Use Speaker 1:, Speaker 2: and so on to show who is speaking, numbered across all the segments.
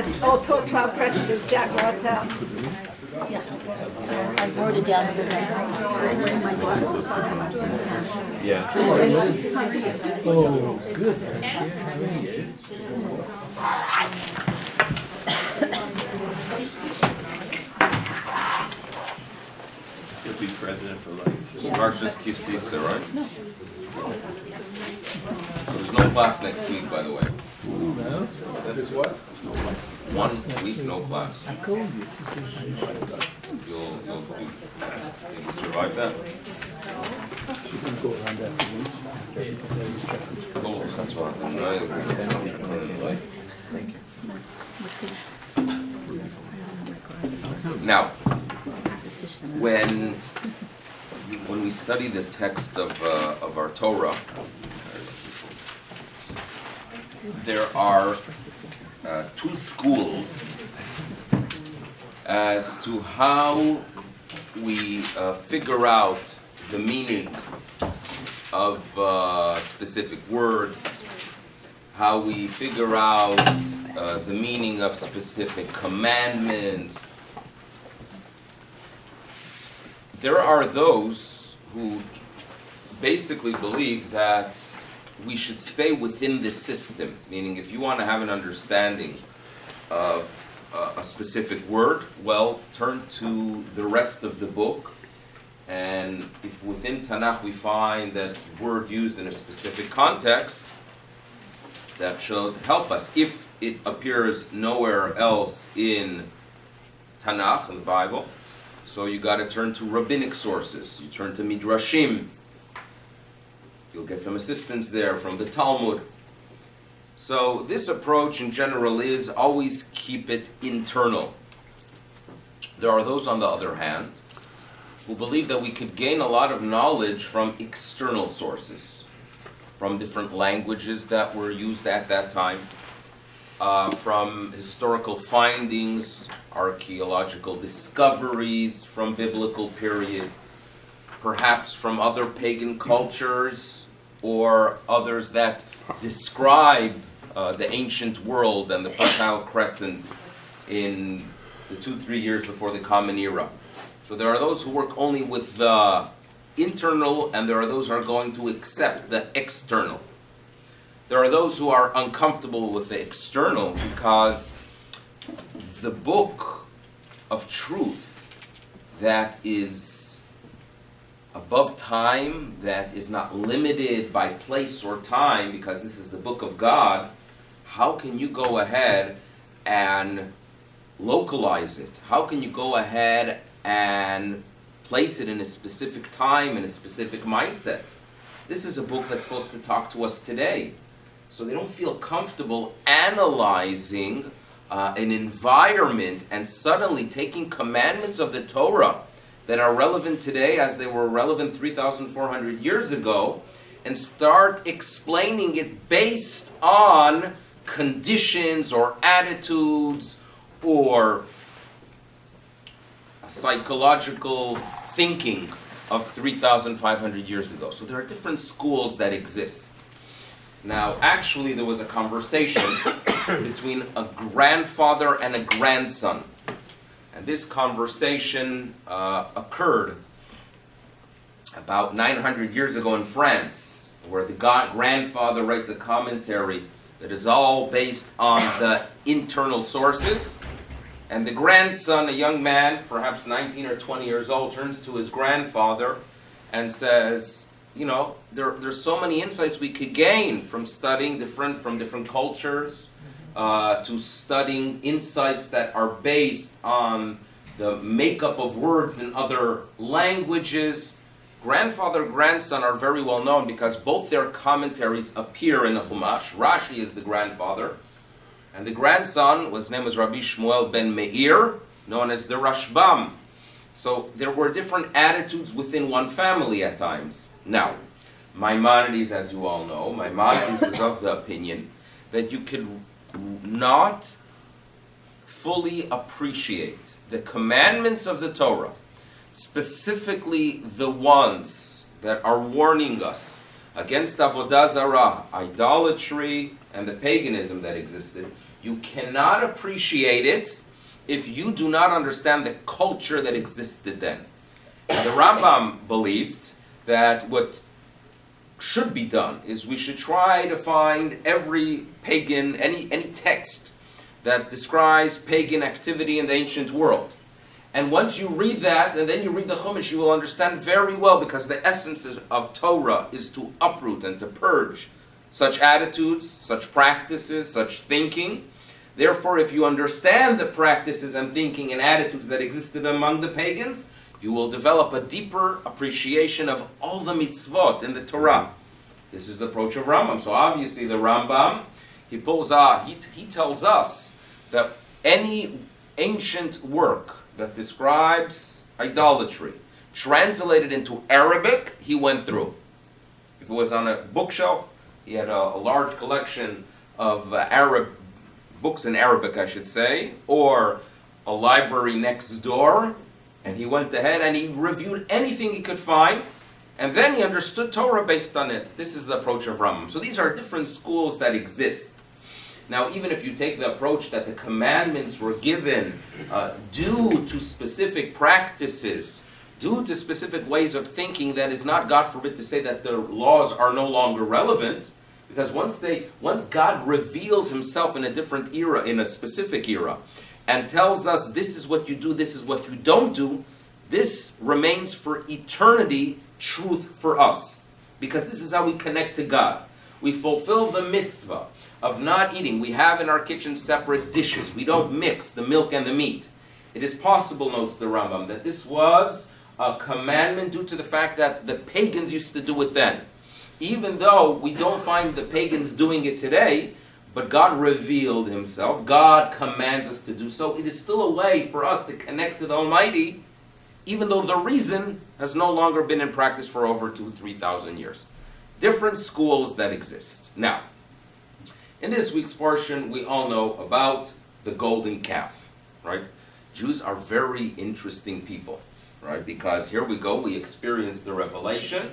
Speaker 1: says, all Torah presidents, Jack Martel.
Speaker 2: I wrote it down because
Speaker 3: Yeah.
Speaker 4: Oh, good.
Speaker 3: He'll be president for life. Parshas Tisa, right?
Speaker 2: No.
Speaker 3: So there's no class next week, by the way.
Speaker 4: No,
Speaker 5: That's what?
Speaker 3: 1 week, no class.
Speaker 4: I called you.
Speaker 3: You'll survive that?
Speaker 4: She's going to go around afterwards.
Speaker 3: Cool. That's what I'm nice.
Speaker 4: Thank you.
Speaker 3: Now, when we study the text of our Torah, there are two schools as to how we figure out the meaning of specific words, how we figure out the meaning of specific commandments. There are those who basically believe that we should stay within the system, meaning if you want to have an understanding of a specific word, well, turn to the rest of the book, and if within Tanakh we find that word used in a specific context, that should help us. If it appears nowhere else in Tanakh, in the Bible, so you got to turn to rabbinic sources. You turn to Midrashim. You'll get some assistance there from the Talmud. So this approach in general is always keep it internal. There are those, on the other hand, who believe that we could gain a lot of knowledge from external sources, from different languages that were used at that time, from historical findings, archaeological discoveries from biblical period, perhaps from other pagan cultures or others that describe the ancient world and the Fertile Crescent in the 2-3 years before the Common Era. So there are those who work only with the internal, and there are those who are going to accept the external. There are those who are uncomfortable with the external because the book of truth that is above time, that is not limited by place or time, because this is the book of God, how can you go ahead and localize it? How can you go ahead and place it in a specific time, in a specific mindset? This is a book that's supposed to talk to us today. So they don't feel comfortable analyzing an environment and suddenly taking commandments of the Torah that are relevant today as they were relevant 3,400 years ago and start explaining it based on conditions or attitudes or psychological thinking of 3,500 years ago. So there are different schools that exist. Now, actually, there was a conversation between a grandfather and a grandson. And this conversation occurred about 900 years ago in France, where the grandfather writes a commentary that is all based on the internal sources. And the grandson, a young man, perhaps 19 or 20 years old, turns to his grandfather and says, you know, there's so many insights we could gain from studying from different cultures, to studying insights that are based on the makeup of words in other languages. Grandfather and grandson are very well known because both their commentaries appear in the Chumash. Rashi is the grandfather, and the grandson, his name was Rabbi Shmuel ben Meir, known as the Rashbam. So there were different attitudes within one family at times. Now, Maimonides, as you all know, Maimonides was of the opinion that you could not fully appreciate the commandments of the Torah, specifically the ones that are warning us against Avodah Zarah, idolatry, and the paganism that existed. You cannot appreciate it if you do not understand the culture that existed then. Now, the Rambam believed that what should be done is we should try to find every pagan, any text that describes pagan activity in the ancient world. And once you read that, and then you read the Chumash, you will understand very well, because the essence of Torah is to uproot and to purge such attitudes, such practices, such thinking. Therefore, if you understand the practices and thinking and attitudes that existed among the pagans, you will develop a deeper appreciation of all the mitzvot in the Torah. This is the approach of Rambam. So obviously the Rambam, he tells us that any ancient work that describes idolatry, translated into Arabic, he went through. If it was on a bookshelf, he had a large collection of Arab books in Arabic, I should say, or a library next door, and he went ahead and he reviewed anything he could find, and then he understood Torah based on it. This is the approach of Rambam. So these are different schools that exist. Now, even if you take the approach that the commandments were given due to specific practices, due to specific ways of thinking, that is not, God forbid, to say that the laws are no longer relevant, because once God reveals himself in a different era, in a specific era, and tells us this is what you do, this is what you don't do, this remains for eternity truth for us. Because this is how we connect to God. We fulfill the mitzvah of not eating. We have in our kitchen separate dishes. We don't mix the milk and the meat. It is possible, notes the Rambam, that this was a commandment due to the fact that the pagans used to do it then. Even though we don't find the pagans doing it today, but God revealed himself, God commands us to do so, it is still a way for us to connect to the Almighty, even though the reason has no longer been in practice for over 2,000-3,000 years. Different schools that exist. Now, in this week's portion, we all know about the golden calf, right? Jews are very interesting people, right? Because here we go, we experience the revelation.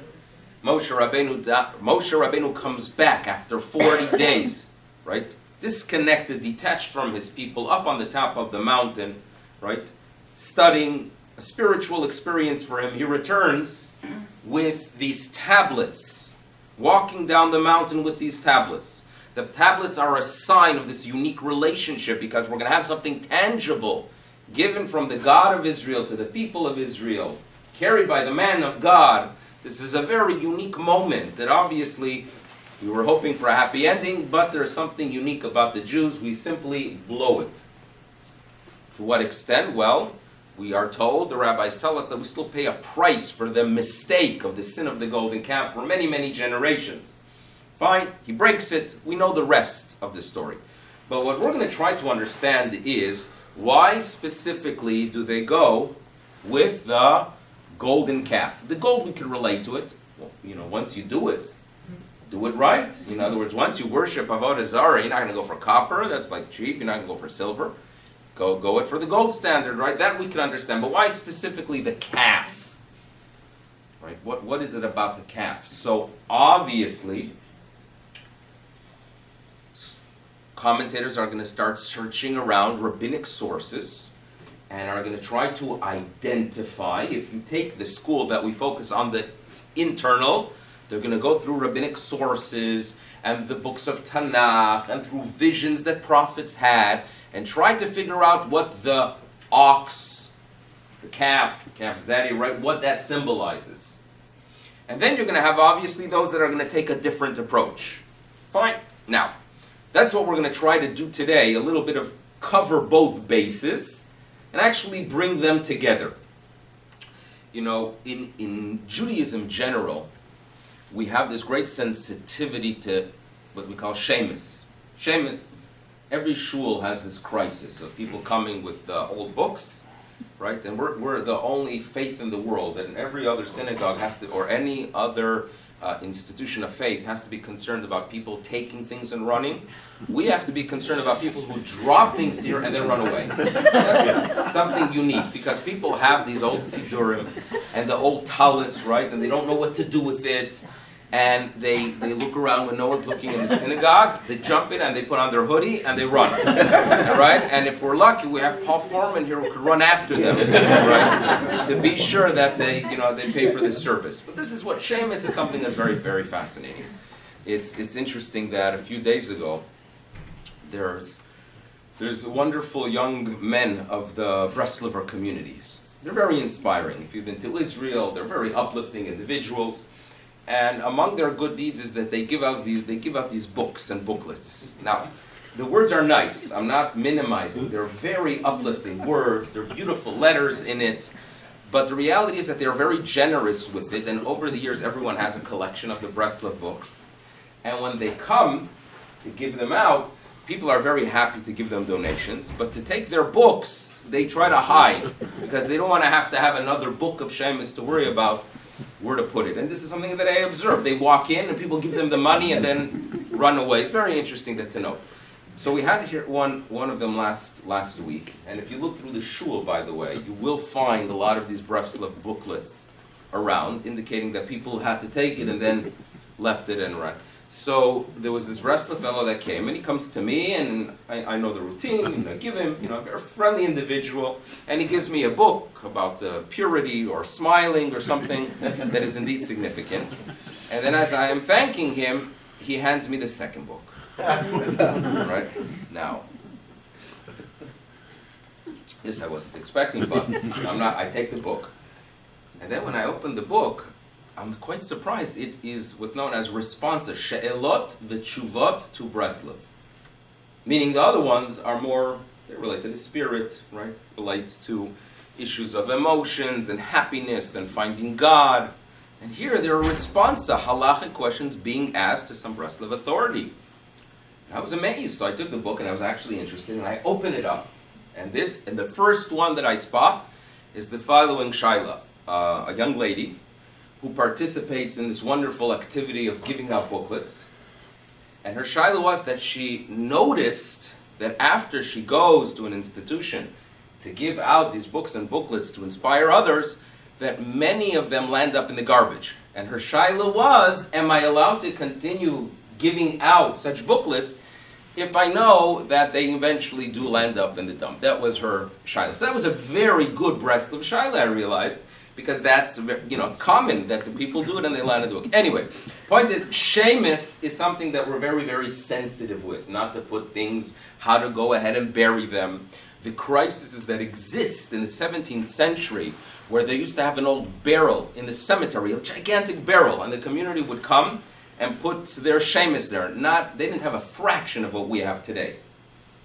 Speaker 3: Moshe Rabbeinu comes back after 40 days, right? Disconnected, detached from his people, up on the top of the mountain, right? Studying, a spiritual experience for him. He returns with these tablets, walking down the mountain with these tablets. The tablets are a sign of this unique relationship, because we're going to have something tangible given from the God of Israel to the people of Israel, carried by the man of God. This is a very unique moment that obviously we were hoping for a happy ending, but there's something unique about the Jews. We simply blow it. To what extent? Well, we are told, the rabbis tell us, that we still pay a price for the mistake of the sin of the golden calf for many, many generations. Fine, he breaks it. We know the rest of the story. But what we're going to try to understand is, why specifically do they go with the golden calf? The gold, we can relate to it. Well, once you do it right. In other words, once you worship Avodah Zarah, you're not going to go for copper. That's like cheap. You're not going to go for silver. Go it for the gold standard, right? That we can understand. But why specifically the calf? Right? What is it about the calf? So obviously, commentators are going to start searching around rabbinic sources and are going to try to identify. If you take the school that we focus on the internal, they're going to go through rabbinic sources and the books of Tanakh and through visions that prophets had and try to figure out what the ox, the calf's daddy, right, what that symbolizes. And then you're going to have obviously those that are going to take a different approach. Fine. Now, that's what we're going to try to do today, a little bit of cover both bases and actually bring them together. In Judaism general, we have this great sensitivity to what we call shemus. Shemus, every shul has this crisis of people coming with old books, right? And we're the only faith in the world that in every other synagogue has to, or any other institution of faith has to be concerned about people taking things and running. We have to be concerned about people who drop things here and then run away. That's something unique, because people have these old sidurim and the old talis, right? And they don't know what to do with it. and they look around when no one's looking in the synagogue, they jump in and they put on their hoodie and they run. All right? And if we're lucky, we have Paul Foreman here who could run after them, right? To be sure that they pay for this service. But this is what Shemus is something that's very, very fascinating. It's interesting that a few days ago, there's wonderful young men of the Breslover communities. They're very inspiring. If you've been to Israel, they're very uplifting individuals. And among their good deeds is that they give out these books and booklets. Now, the words are nice. I'm not minimizing. They're very uplifting words. They're beautiful letters in it. But the reality is that they're very generous with it. And over the years, everyone has a collection of the Breslov books. And when they come to give them out, people are very happy to give them donations. But to take their books, they try to hide. Because they don't want to have another book of Shemus to worry about where to put it. And this is something that I observe. They walk in and people give them the money and then run away. It's very interesting to know. So we had here one of them last week. And if you look through the shul, by the way, you will find a lot of these Breslov booklets around, indicating that people had to take it and then left it and run. So there was this Breslov fellow that came, and he comes to me, and I know the routine, and I give him, a very friendly individual, and he gives me a book about purity or smiling or something that is indeed significant. And then as I am thanking him, he hands me the second book. Right? Now, this I wasn't expecting, but I take the book. And then when I open the book, I'm quite surprised. It is what's known as responses, she'elot v'tshuvot to Breslov. Meaning the other ones are more, they relate to the spirit, right? Relates to issues of emotions and happiness and finding God. And here there are responsa, halachic questions being asked to some Breslov authority. And I was amazed. So I took the book and I was actually interested and I opened it up. And the first one that I spot is the following shaila. A young lady who participates in this wonderful activity of giving out booklets. And her shaila was that she noticed that after she goes to an institution to give out these books and booklets to inspire others, that many of them land up in the garbage. And her shaila was, am I allowed to continue giving out such booklets if I know that they eventually do land up in the dump? That was her shaila. So that was a very good Breslov shaila, I realized, because that's common that the people do it and they land in the book. Anyway, point is, Shemus is something that we're very, very sensitive with, not to put things, how to go ahead and bury them. The crises that exist in the 17th century, where they used to have an old barrel in the cemetery, a gigantic barrel, and the community would come and put their Shemus there. They didn't have a fraction of what we have today.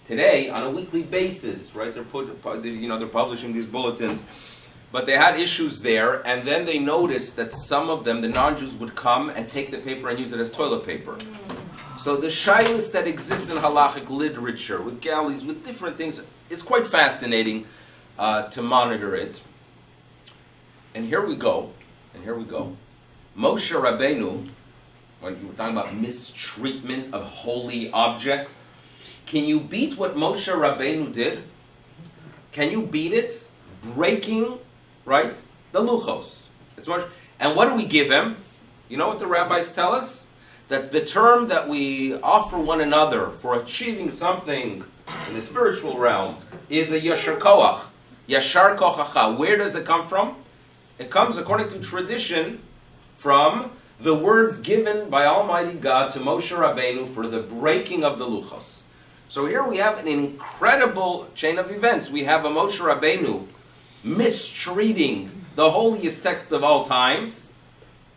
Speaker 3: Today, on a weekly basis, right? They're publishing these bulletins. But they had issues there, and then they noticed that some of them, the non-Jews, would come and take the paper and use it as toilet paper. So the shaylas that exist in halachic literature, with galleys, with different things, it's quite fascinating to monitor it. And here we go. Moshe Rabbeinu, when you were talking about mistreatment of holy objects, can you beat what Moshe Rabbeinu did? Can you beat it? Breaking, right? The luchos. And what do we give him? You know what the rabbis tell us? That the term that we offer one another for achieving something in the spiritual realm is a yashar koach. Yashar kochacha. Where does it come from? It comes, according to tradition, from the words given by Almighty God to Moshe Rabbeinu for the breaking of the luchos. So here we have an incredible chain of events. We have a Moshe Rabbeinu mistreating the holiest text of all times,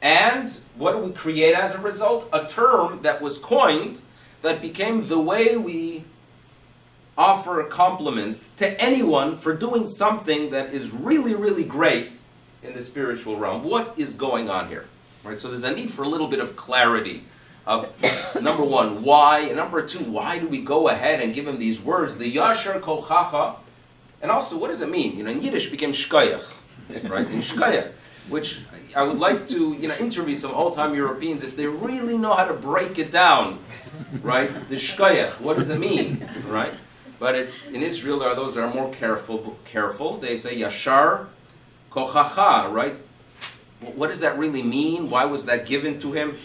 Speaker 3: and what do we create as a result? A term that was coined that became the way we offer compliments to anyone for doing something that is really, really great in the spiritual realm. What is going on here? Right? So there's a need for a little bit of clarity of, number one, why, and number two, why do we go ahead and give him these words, the yashar kochacha, and also, what does it mean? In Yiddish it became shkoyach, right? In shkoyach, which I would like to, interview some old-time Europeans if they really know how to break it down, right? The shkoyach, what does it mean, right? But it's in Israel, there are those that are more careful. They say yashar kochacha, right? What does that really mean? Why was that given to him?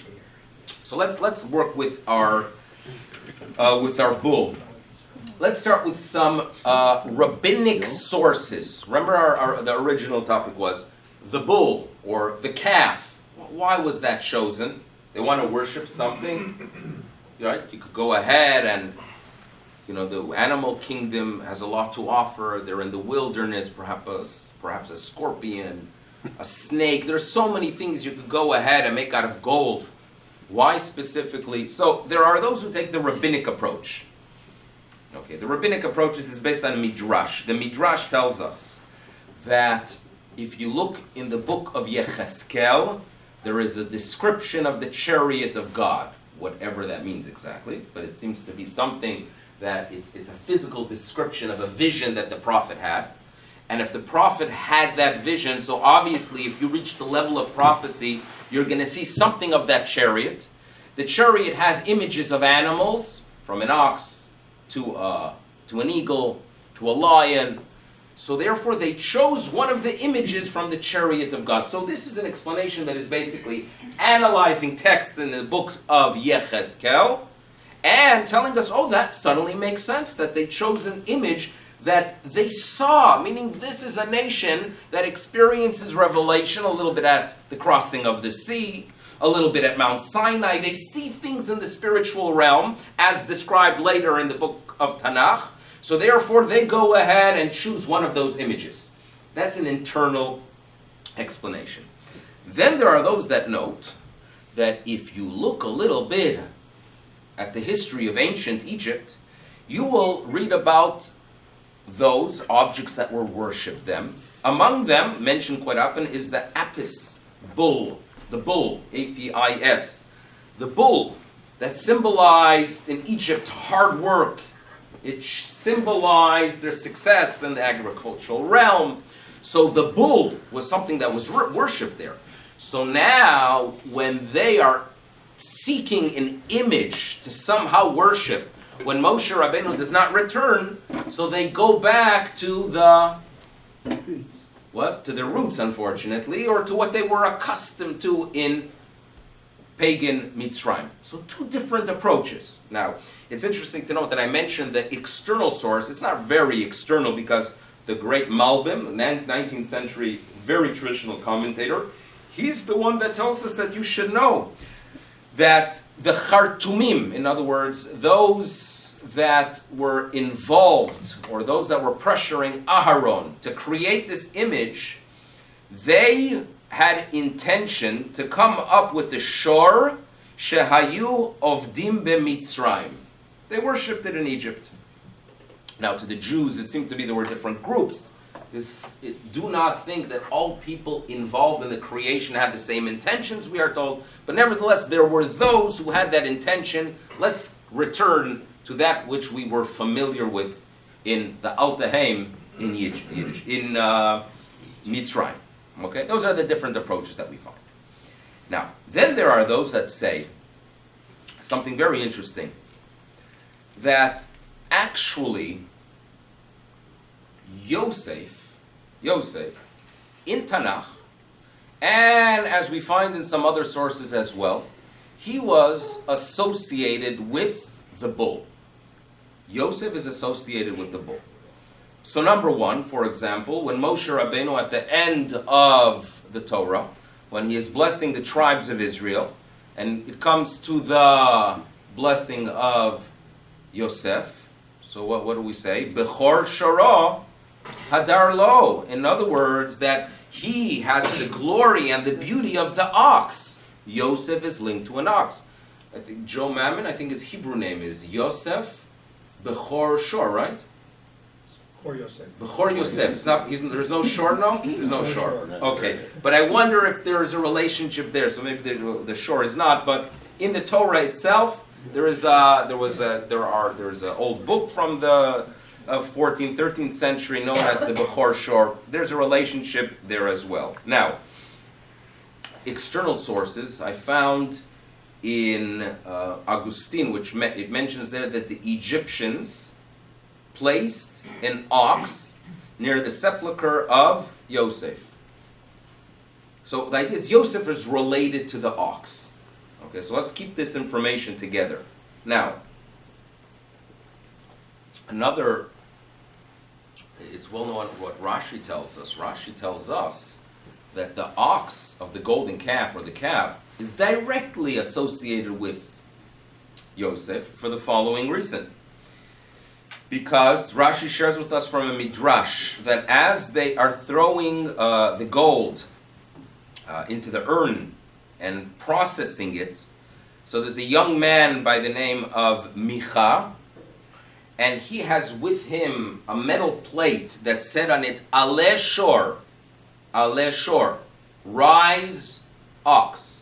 Speaker 3: So let's work with our bull. Let's start with some rabbinic sources. Remember the original topic was the bull or the calf. Why was that chosen? They want to worship something, right? You could go ahead and, the animal kingdom has a lot to offer. They're in the wilderness, perhaps a scorpion, a snake. There's so many things you could go ahead and make out of gold. Why specifically? So there are those who take the rabbinic approach. Okay, the rabbinic approach is based on Midrash. The Midrash tells us that if you look in the book of Yecheskel, there is a description of the chariot of God, whatever that means exactly, but it seems to be something that it's a physical description of a vision that the prophet had. And if the prophet had that vision, so obviously if you reach the level of prophecy, you're going to see something of that chariot. The chariot has images of animals, from an ox to an eagle to a lion. So therefore they chose one of the images from the chariot of God. So this is an explanation that is basically analyzing text in the books of Yecheskel and telling us, that suddenly makes sense that they chose an image that they saw, meaning this is a nation that experiences revelation a little bit at the crossing of the sea, a little bit at Mount Sinai. They see things in the spiritual realm as described later in the book of Tanakh. So therefore they go ahead and choose one of those images. That's an internal explanation. Then there are those that note that if you look a little bit at the history of ancient Egypt, you will read about those objects that were worshipped them. Among them, mentioned quite often, is the Apis bull, the bull, A-P-I-S, the bull that symbolized in Egypt hard work. It symbolized their success in the agricultural realm. So the bull was something that was worshipped there. So now, when they are seeking an image to somehow worship, when Moshe Rabbeinu does not return, so they go back to to their roots, unfortunately, or to what they were accustomed to in pagan Mitzrayim. So two different approaches. Now, it's interesting to note that I mentioned the external source. It's not very external because the great Malbim, 19th century, very traditional commentator, he's the one that tells us that you should know that the Khartoumim, in other words, those that were involved or those that were pressuring Aharon to create this image, they had intention to come up with the Shor Shehayu Ovdim B'Mitzrayim. They worshipped it in Egypt. Now to the Jews, it seemed to be there were different groups. Do not think that all people involved in the creation had the same intentions, we are told. But nevertheless, there were those who had that intention. Let's return to that which we were familiar with in the Altaheim in Mitzrayim. Okay, those are the different approaches that we find. Now, then there are those that say something very interesting, that actually Yosef, in Tanakh, and as we find in some other sources as well, he was associated with the bull. Yosef is associated with the bull. So number one, for example, when Moshe Rabbeinu at the end of the Torah, when he is blessing the tribes of Israel, and it comes to the blessing of Yosef, so what do we say? Bechor Shara Hadar Lo. In other words, that he has the glory and the beauty of the ox. Yosef is linked to an ox. I think Joe Mammon, his Hebrew name is Yosef Bechor Shor, right? Bechor Yosef. It's not. There's no shor, no. There's no shor. Okay, but I wonder if there is a relationship there. So maybe the shor is not. But in the Torah itself, there is an old book from the 14th, 13th century known as the Bechor Shor. There's a relationship there as well. Now, external sources I found in Augustine, which it mentions there that the Egyptians placed an ox near the sepulcher of Yosef. So the idea is Yosef is related to the ox. Okay, so let's keep this information together. Now, it's well known what Rashi tells us. Rashi tells us that the ox of the golden calf, or the calf, is directly associated with Yosef for the following reason. Because Rashi shares with us from a midrash that as they are throwing the gold into the urn and processing it, so there's a young man by the name of Micha, and he has with him a metal plate that said on it, Aleh Shor, rise ox.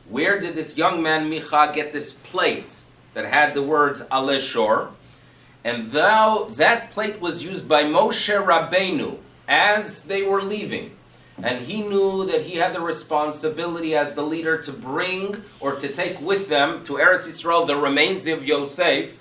Speaker 3: Where did this young man Micha get this plate that had the words Aleh Shor? And though that plate was used by Moshe Rabbeinu as they were leaving, and he knew that he had the responsibility as the leader to bring or to take with them to Eretz Yisrael the remains of Yosef.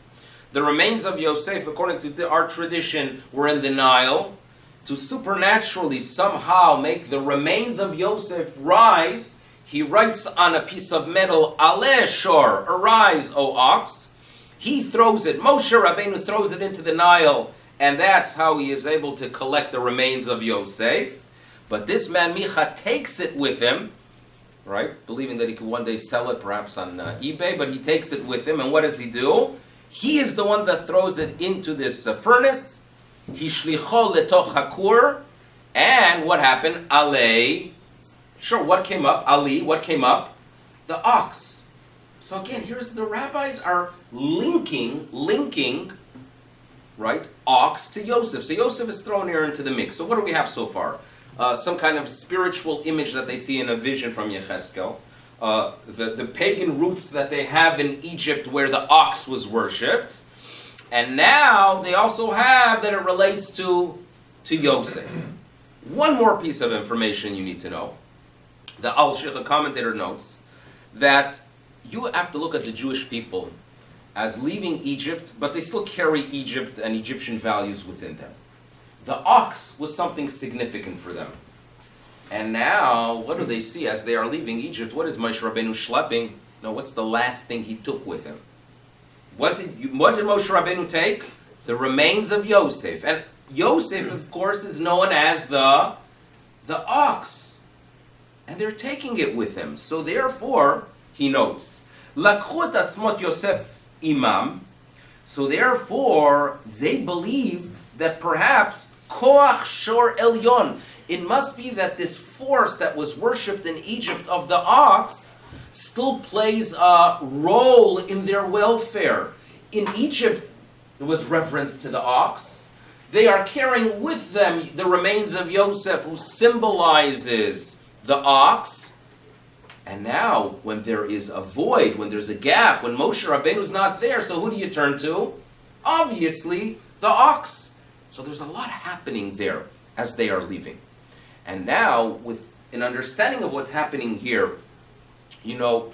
Speaker 3: The remains of Yosef, according to our tradition, were in the Nile. To supernaturally somehow make the remains of Yosef rise, he writes on a piece of metal, Aleh Shor, arise, O ox. He throws it, Moshe Rabbeinu throws it into the Nile, and that's how he is able to collect the remains of Yosef. But this man, Micha, takes it with him, right? Believing that he could one day sell it perhaps on eBay, but he takes it with him, and what does he do? He is the one that throws it into this furnace. Hishlicho letoch hakur, and what happened? Alei. Sure, what came up? Ali, what came up? The ox. So again, here's the rabbis are linking, right, ox to Yosef. So Yosef is thrown here into the mix. So what do we have so far? Some kind of spiritual image that they see in a vision from Yechezkel. The pagan roots that they have in Egypt where the ox was worshipped. And now they also have that it relates to Yosef. One more piece of information you need to know. The Al-Shikha commentator notes that you have to look at the Jewish people as leaving Egypt, but they still carry Egypt and Egyptian values within them. The ox was something significant for them. And now, what do they see as they are leaving Egypt? What is Moshe Rabbeinu schlepping? No, what's the last thing he took with him? What did Moshe Rabbeinu take? The remains of Yosef. And Yosef, of course, is known as the ox. And they're taking it with them. So therefore, he notes, Lakhut asmot Yosef imam. So therefore, they believed that perhaps Koach Shor Elyon, it must be that this force that was worshipped in Egypt of the ox still plays a role in their welfare. In Egypt, there was reference to the ox. They are carrying with them the remains of Yosef, who symbolizes the ox. And now, when there is a void, when there's a gap, when Moshe Rabbeinu is not there, so who do you turn to? Obviously, the ox. So there's a lot happening there as they are leaving. And now, with an understanding of what's happening here, you know,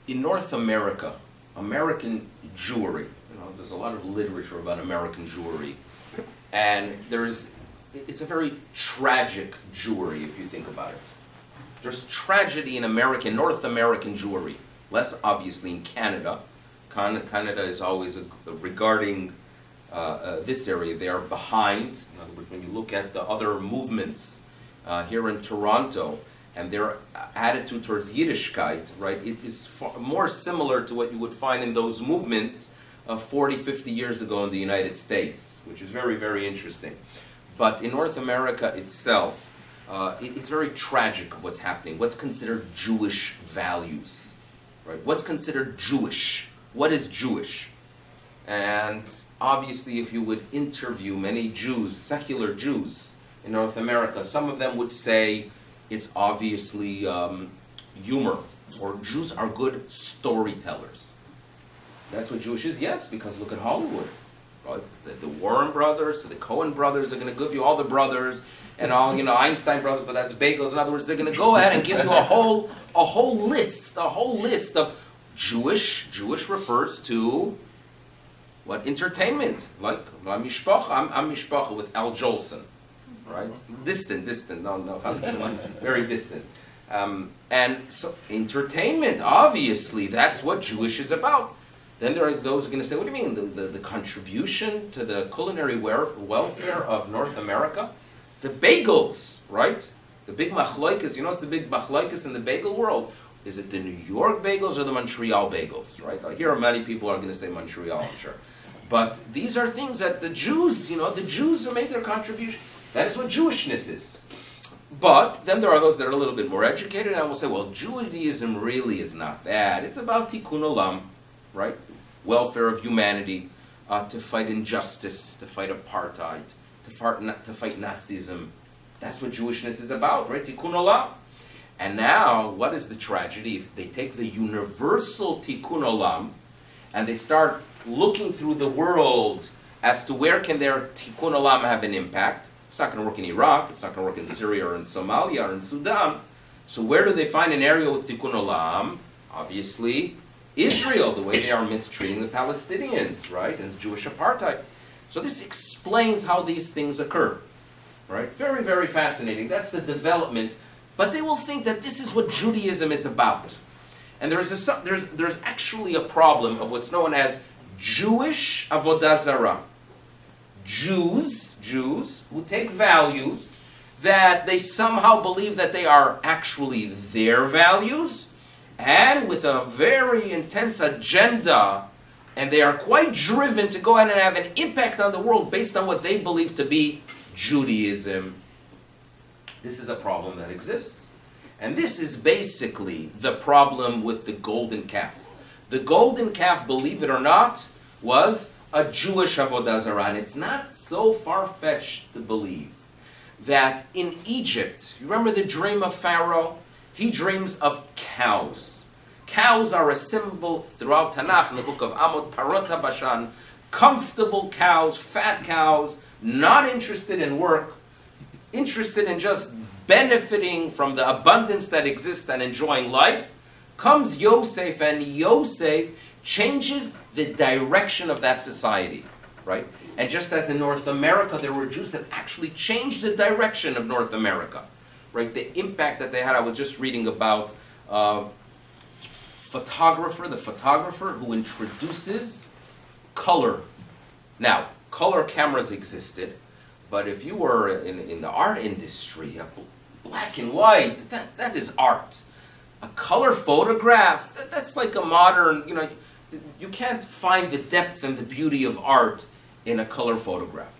Speaker 3: in North America, American Jewry, there's a lot of literature about American Jewry, and it's a very tragic Jewry if you think about it. There's tragedy in North American Jewry, less obviously in Canada. Canada is always regarding this area, they are behind. In other words, when you look at the other movements here in Toronto, and their attitude towards Yiddishkeit, right, it is more similar to what you would find in those movements 40, 50 years ago in the United States, which is very, very interesting. But in North America itself, it's very tragic of what's happening. What's considered Jewish values, right? What's considered Jewish? What is Jewish? And obviously, if you would interview many Jews, secular Jews in North America, some of them would say it's obviously humor, or Jews are good storytellers. That's what Jewish is, yes, because look at Hollywood. Right? The Warren brothers, the Cohen brothers are going to give you all the brothers, and all, Einstein brothers, but that's bagels. In other words, they're going to go ahead and give you a whole list of Jewish. Jewish refers to what? Entertainment, like I'm Mishpacha with Al Jolson, right? Distant, no, very distant. And so entertainment, obviously, that's what Jewish is about. Then there are those who are going to say, what do you mean, the contribution to the culinary welfare of North America? The bagels, right? The big machloikas, you know what's the big machloikas in the bagel world? Is it the New York bagels or the Montreal bagels, right? Here many people are going to say Montreal, I'm sure. But these are things that the Jews who make their contribution. That is what Jewishness is. But then there are those that are a little bit more educated and will say, well, Judaism really is not that. It's about tikkun olam, right? Welfare of humanity, to fight injustice, to fight apartheid, to fight Nazism. That's what Jewishness is about, right? Tikkun olam. And now, what is the tragedy? If they take the universal tikkun olam and they start looking through the world as to where can their tikkun olam have an impact. It's not going to work in Iraq, it's not going to work in Syria or in Somalia or in Sudan. So where do they find an area with tikkun olam? Obviously, Israel, the way they are mistreating the Palestinians, right? And it's Jewish apartheid. So this explains how these things occur, right? Very, very fascinating. That's the development. But they will think that this is what Judaism is about. And there's actually a problem of what's known as Jewish avodah zarah. Jews who take values that they somehow believe that they are actually their values, and with a very intense agenda, and they are quite driven to go ahead and have an impact on the world based on what they believe to be Judaism. This is a problem that exists. And this is basically the problem with the golden calf. The golden calf, believe it or not, was a Jewish avodah zarah. And it's not so far-fetched to believe that in Egypt, you remember the dream of Pharaoh? He dreams of cows. Cows are a symbol throughout Tanakh, in the book of Amot, Parot HaBashan, comfortable cows, fat cows, not interested in work, interested in just benefiting from the abundance that exists and enjoying life. Comes Yosef, and Yosef changes the direction of that society, right? And just as in North America, there were Jews that actually changed the direction of North America, right? The impact that they had. I was just reading about the photographer who introduces color. Now, color cameras existed, but if you were in the art industry, black and white, that is art. A color photograph, that's like a modern, you can't find the depth and the beauty of art in a color photograph.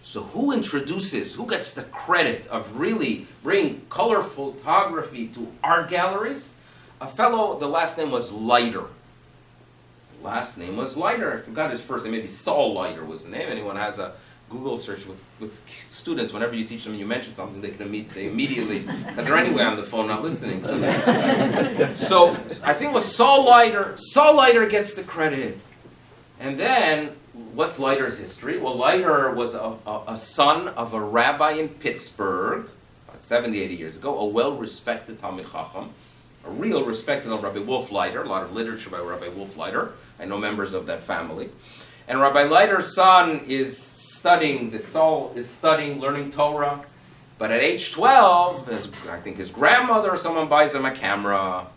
Speaker 3: So who gets the credit of really bringing color photography to art galleries? A fellow, the last name was Leiter. I forgot his first name, maybe Saul Leiter was the name. Anyone has a Google search with students, whenever you teach them and you mention something, they immediately, because they're anyway on the phone not listening. So I think it was Saul Leiter. Saul Leiter gets the credit. And then, what's Leiter's history? Well, Leiter was a son of a rabbi in Pittsburgh, about 70, 80 years ago, a well-respected Talmid Chacham, a real respected Rabbi Wolf Leiter, a lot of literature by Rabbi Wolf Leiter. I know members of that family. And Rabbi Leiter's son is studying, learning Torah. But at age 12, I think his grandmother or someone buys him a camera.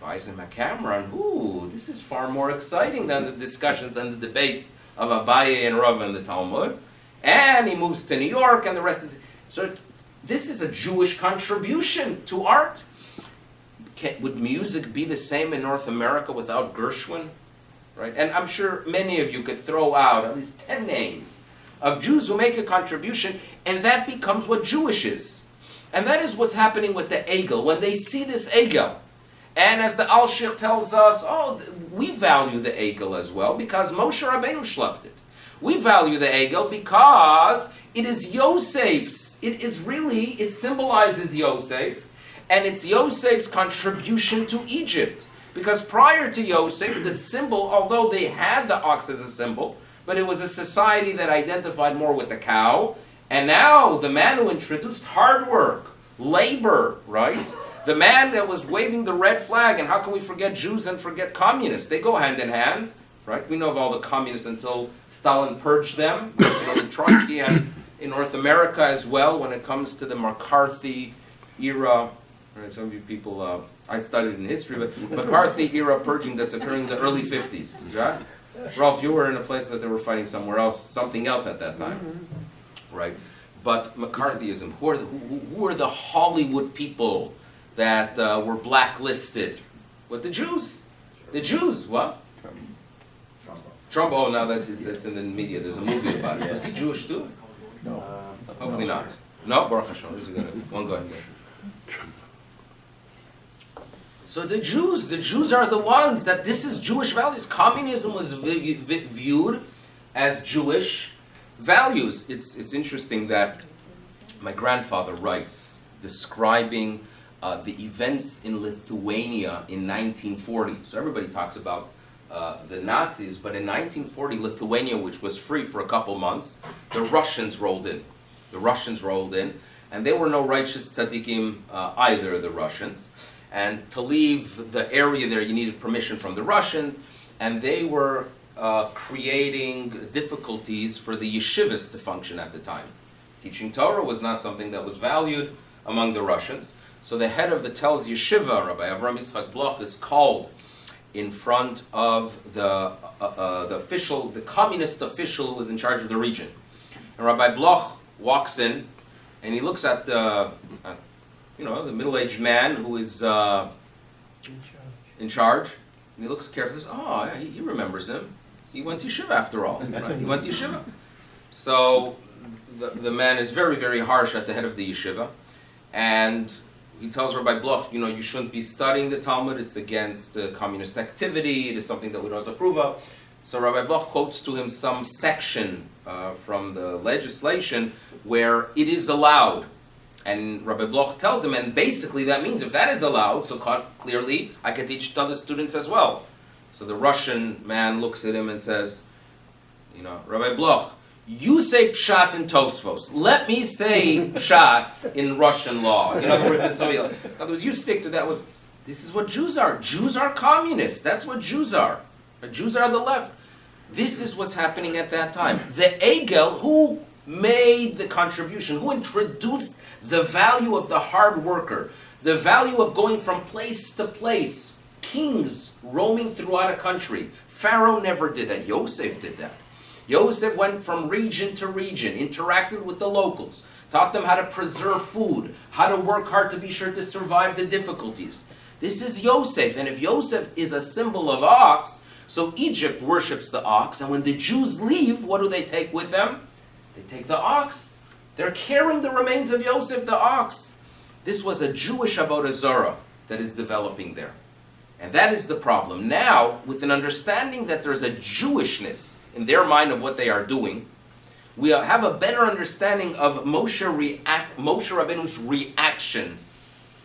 Speaker 3: And this is far more exciting than the discussions and the debates of Abaye and Rav in the Talmud. And he moves to New York, and the rest is... So this is a Jewish contribution to art. Would music be the same in North America without Gershwin? Right? And I'm sure many of you could throw out at least 10 names of Jews who make a contribution, and that becomes what Jewish is. And that is what's happening with the Egel. When they see this Egel, and as the Alshich tells us, we value the Egel as well, because Moshe Rabbeinu schlepped it. We value the Egel because it is Yosef's. It symbolizes Yosef, and it's Yosef's contribution to Egypt. Because prior to Yosef, the symbol, although they had the ox as a symbol, but it was a society that identified more with the cow. And now the man who introduced hard work, labor, right? The man that was waving the red flag, and how can we forget Jews and forget communists? They go hand in hand, right? We know of all the communists until Stalin purged them. The Trotsky and in North America as well, when it comes to the McCarthy era Right, some of you people, I studied in history, but McCarthy era purging that's occurring in the early 50s. Right? Ralph, you were in a place that they were fighting somewhere else, something else at that time, right? But McCarthyism, who are the Hollywood people that were blacklisted? What, the Jews? The Jews, what? Trump, oh, now it's in the media, there's a movie about it. Was he Jewish too?
Speaker 4: No.
Speaker 3: Hopefully not. No, Baruch Hashem, this is good. One guy. So the Jews are the ones that this is Jewish values. Communism was viewed as Jewish values. It's interesting that my grandfather writes describing the events in Lithuania in 1940. So everybody talks about the Nazis, but in 1940, Lithuania, which was free for a couple months, the Russians rolled in. And they were no righteous tzaddikim either, the Russians. And to leave the area there, you needed permission from the Russians, and they were creating difficulties for the yeshivas to function at the time. Teaching Torah was not something that was valued among the Russians. So the head of the Telz Yeshiva, Rabbi Avram Yitzchak Bloch, is called in front of the communist official who was in charge of the region. And Rabbi Bloch walks in, and he looks at the middle-aged man who is in charge, and he looks carefully. Says, "Oh, yeah, he remembers him. He went to yeshiva after all. Right? He went to yeshiva." So the man is very, very harsh at the head of the yeshiva, and he tells Rabbi Bloch, you shouldn't be studying the Talmud. It's against communist activity. It is something that we don't approve of. So Rabbi Bloch quotes to him some section from the legislation where it is allowed. And Rabbi Bloch tells him, and basically that means if that is allowed, so clearly I can teach to other students as well. So the Russian man looks at him and says, Rabbi Bloch, you say pshat in Tosfos. Let me say pshat in Russian law. In other words, you stick to that. This is what Jews are. Jews are communists. That's what Jews are. Jews are the left. This is what's happening at that time. The Egel, who made the contribution, who introduced the value of the hard worker, the value of going from place to place, kings roaming throughout a country. Pharaoh never did that. Yosef did that. Yosef went from region to region, interacted with the locals, taught them how to preserve food, how to work hard to be sure to survive the difficulties. This is Yosef, and if Yosef is a symbol of ox, so Egypt worships the ox, and when the Jews leave, what do they take with them? They take the ox. They're carrying the remains of Yosef, the ox. This was a Jewish avodah zarah that is developing there. And that is the problem. Now, with an understanding that there's a Jewishness in their mind of what they are doing, we have a better understanding of Moshe Rabbeinu's reaction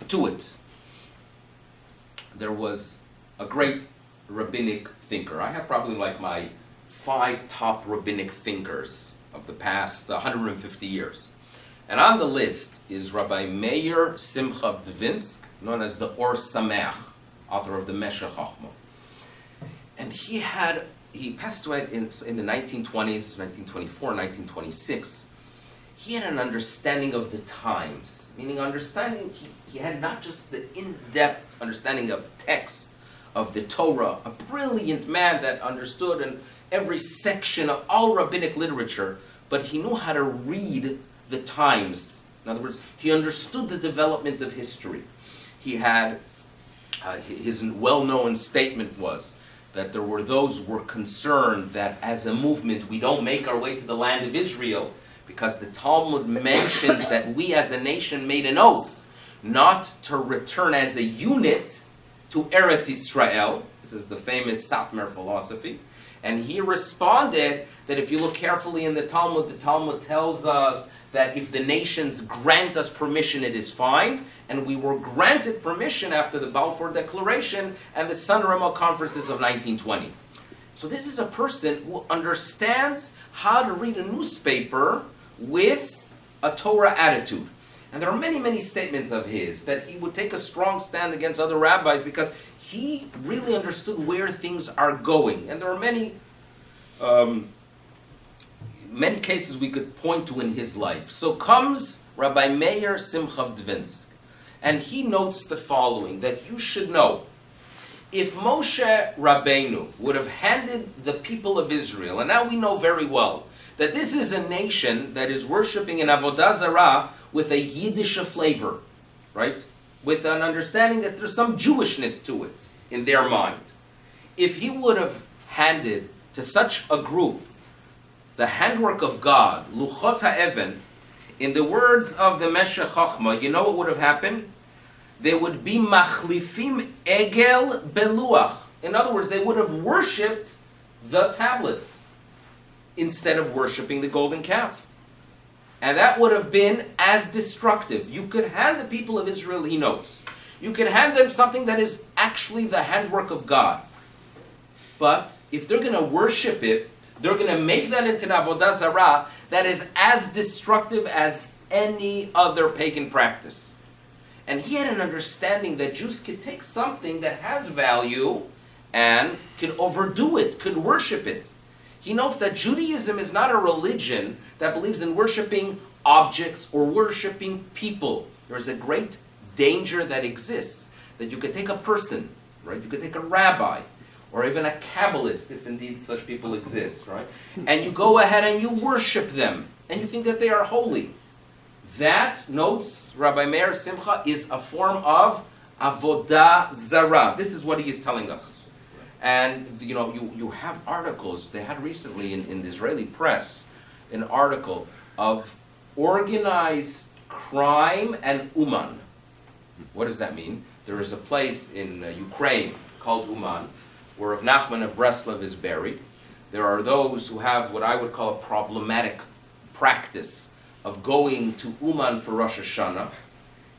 Speaker 3: to it. There was a great rabbinic thinker. I have probably my 5 top rabbinic thinkers of the past 150 years. And on the list is Rabbi Meir Simcha Dvinsk, known as the Or Sameach, author of the Meshech Chochmah. And he passed away in the 1920s, 1924, 1926. He had an understanding of the times, meaning he had not just the in-depth understanding of text, of the Torah, a brilliant man that understood in every section of all rabbinic literature, but he knew how to read the times. In other words, he understood the development of history. He had, his well-known statement was that there were those who were concerned that as a movement we don't make our way to the land of Israel because the Talmud mentions that we as a nation made an oath not to return as a unit to Eretz Yisrael. This is the famous Satmar philosophy. And he responded that if you look carefully in the Talmud tells us that if the nations grant us permission, it is fine. And we were granted permission after the Balfour Declaration and the San Remo conferences of 1920. So this is a person who understands how to read a newspaper with a Torah attitude. And there are many, many statements of his that he would take a strong stand against other rabbis because he really understood where things are going. And there are many cases we could point to in his life. So comes Rabbi Meir Simcha Dvinsk. And he notes the following, that you should know, if Moshe Rabbeinu would have handed the people of Israel, and now we know very well that this is a nation that is worshiping in Avodah Zarah with a Yiddish flavor, right? With an understanding that there's some Jewishness to it in their mind. If he would have handed to such a group the handwork of God, Luchot HaEven, in the words of the Meshech Chochmah, you know what would have happened? They would be machlifim egel beluach. In other words, they would have worshipped the tablets instead of worshipping the golden calf. And that would have been as destructive. You could hand the people of Israel, he knows, you could hand them something that is actually the handwork of God. But if they're going to worship it, they're going to make that into an avodah zarah that is as destructive as any other pagan practice. And he had an understanding that Jews could take something that has value and could overdo it, could worship it. He notes that Judaism is not a religion that believes in worshiping objects or worshiping people. There is a great danger that exists, that you could take a person, right? You could take a rabbi, or even a Kabbalist, if indeed such people exist, right? And you go ahead and you worship them, and you think that they are holy. That, notes Rabbi Meir Simcha, is a form of avodah zarah. This is what he is telling us. And you have articles, they had recently in the Israeli press, an article of organized crime and Uman. What does that mean? There is a place in Ukraine called Uman, where Rav Nachman of Breslov is buried. There are those who have what I would call a problematic practice of going to Uman for Rosh Hashanah,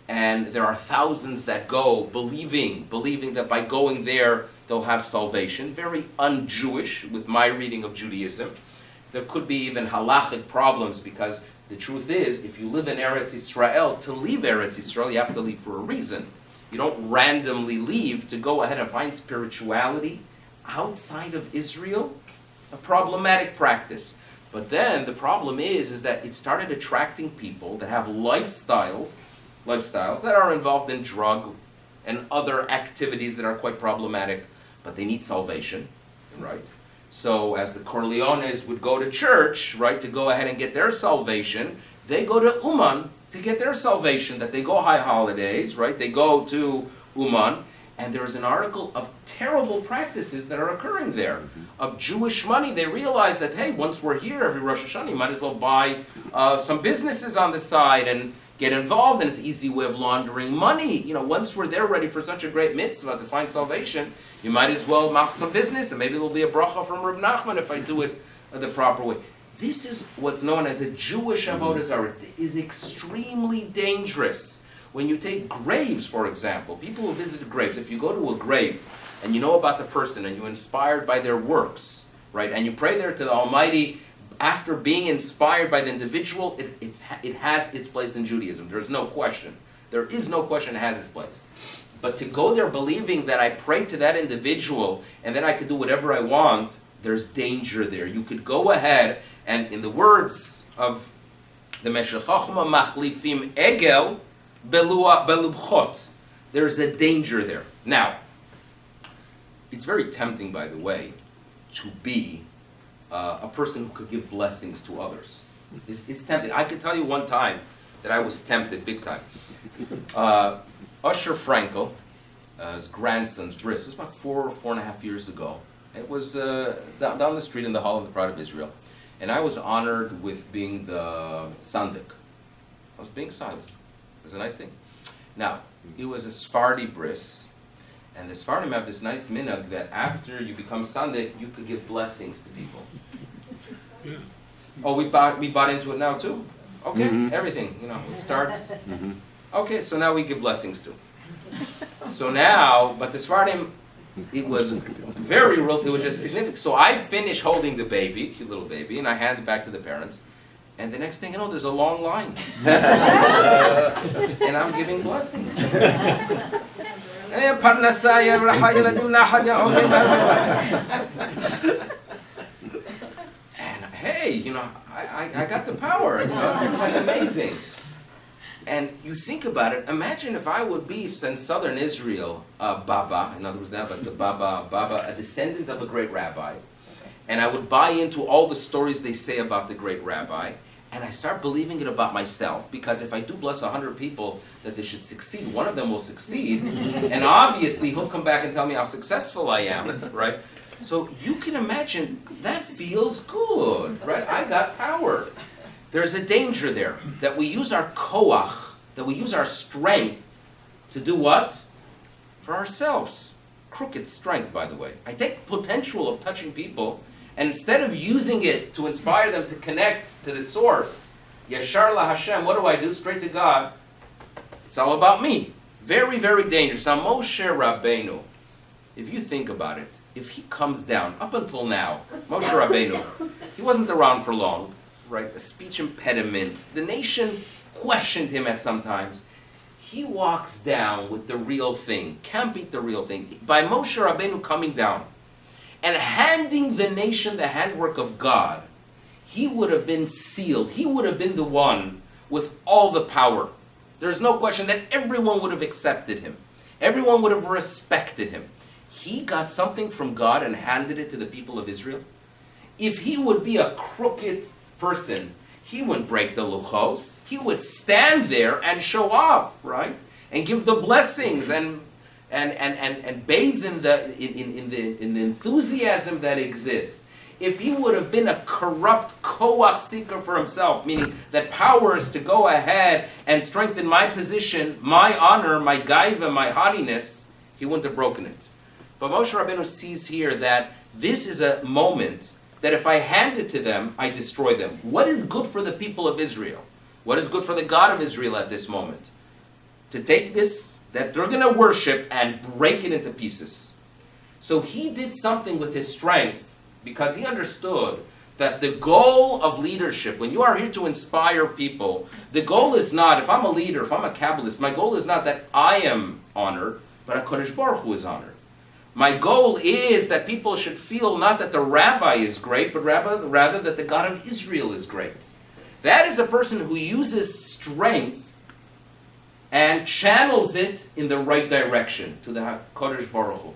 Speaker 3: and there are thousands that go believing that by going there they'll have salvation. Very un-Jewish with my reading of Judaism. There could be even halachic problems, because the truth is, if you live in Eretz Yisrael, to leave Eretz Yisrael, you have to leave for a reason. You don't randomly leave to go ahead and find spirituality outside of Israel. A problematic practice. But then the problem is that it started attracting people that have lifestyles that are involved in drug and other activities that are quite problematic, but they need salvation, right? So as the Corleones would go to church, right, to go ahead and get their salvation, they go to Uman to get their salvation, that they go high holidays, right? They go to Uman, and there's an article of terrible practices that are occurring there, of Jewish money. They realize that, hey, once we're here every Rosh Hashanah, you might as well buy some businesses on the side and get involved, and it's an easy way of laundering money. Once we're there ready for such a great mitzvah to find salvation, you might as well make some business, and maybe there'll be a bracha from Reb Nachman if I do it the proper way. This is what's known as a Jewish avodah zarah. It is extremely dangerous. When you take graves, for example, people who visit graves, if you go to a grave and you know about the person and you're inspired by their works, right, and you pray there to the Almighty after being inspired by the individual, it has its place in Judaism. There's no question. There is no question it has its place. But to go there believing that I pray to that individual and then I could do whatever I want, there's danger there. You could go ahead and, in the words of the Meshech Chochmah, machlifim egel belubchot. There's a danger there. Now, it's very tempting, by the way, to be a person who could give blessings to others. It's tempting. I can tell you one time that I was tempted big time. Usher Frankel, his grandson's bris, it was about 4.5 years ago. It was down the street in the Hall of the Pride of Israel. And I was honored with being the sandik. I was being sandik. It was a nice thing. Now, it was a Sephardi bris, and the Sephardim have this nice minhag that after you become sandik, you could give blessings to people.
Speaker 4: Yeah.
Speaker 3: Oh, we bought into it now too? Okay, everything, it starts. Okay, so now we give blessings too. So now, but the Sephardim, it was very real, it was just significant. So I finish holding the baby, cute little baby, and I hand it back to the parents. And the next thing you know, there's a long line. And I'm giving blessings. And hey, I got the power. It's like amazing. And you think about it, imagine if I would be in southern Israel, Baba, in other words, not like the Baba, a descendant of a great rabbi, and I would buy into all the stories they say about the great rabbi, and I start believing it about myself, because if I do bless 100 people that they should succeed, one of them will succeed, and obviously he'll come back and tell me how successful I am, right? So you can imagine, that feels good, right? I got power. There's a danger there, that we use our koach, that we use our strength to do what? For ourselves. Crooked strength, by the way. I take potential of touching people, and instead of using it to inspire them to connect to the source, Yashar la Hashem, what do? Straight to God. It's all about me. Very, very dangerous. Now, Moshe Rabbeinu, if you think about it, if he comes down, up until now, Moshe Rabbeinu, he wasn't around for long, right? A speech impediment. The nation questioned him at some times. He walks down with the real thing. Can't beat the real thing. By Moshe Rabbeinu coming down and handing the nation the handwork of God, he would have been sealed. He would have been the one with all the power. There's no question that everyone would have accepted him. Everyone would have respected him. He got something from God and handed it to the people of Israel. If he would be a crooked person, he wouldn't break the luchos. He would stand there and show off, right? And give the blessings and bathe in the enthusiasm that exists. If he would have been a corrupt koach seeker for himself, meaning that power is to go ahead and strengthen my position, my honor, my gaiva, my haughtiness, he wouldn't have broken it. But Moshe Rabbeinu sees here that this is a moment that if I hand it to them, I destroy them. What is good for the people of Israel? What is good for the God of Israel at this moment? To take this, that they're going to worship, and break it into pieces. So he did something with his strength, because he understood that the goal of leadership, when you are here to inspire people, the goal is not, if I'm a leader, if I'm a Kabbalist, my goal is not that I am honored, but HaKadosh Baruch Hu is honored. My goal is that people should feel not that the rabbi is great, but rather that the God of Israel is great. That is a person who uses strength and channels it in the right direction, to the HaKadosh Baruch Hu.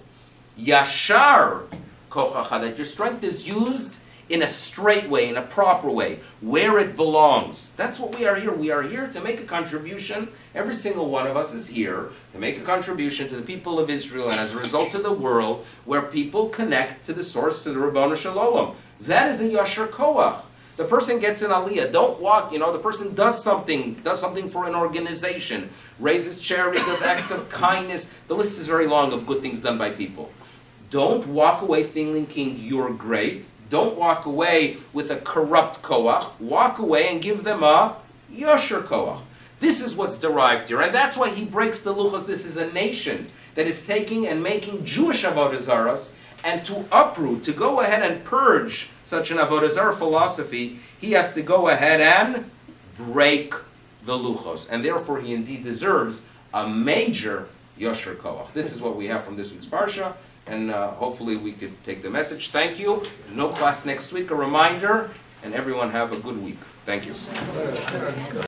Speaker 3: Yashar kochacha, that your strength is used in a straight way, in a proper way, where it belongs. That's what we are here. We are here to make a contribution. Every single one of us is here to make a contribution to the people of Israel, and as a result to the world, where people connect to the source, to the Rabbanu Shalom. That is a Yashar Koach. The person gets an aliyah. Don't walk, the person does something for an organization, raises charity, does acts of kindness. The list is very long of good things done by people. Don't walk away thinking you're great. Don't walk away with a corrupt koach. Walk away and give them a yosher koach. This is what's derived here. And that's why he breaks the luchos. This is a nation that is taking and making Jewish avodah zaros, and to uproot, to go ahead and purge such an avodah zarah philosophy, he has to go ahead and break the luchos. And therefore he indeed deserves a major yosher koach. This is what we have from this week's Parsha. And hopefully we could take the message. Thank you. No class next week, a reminder. And everyone have a good week. Thank you.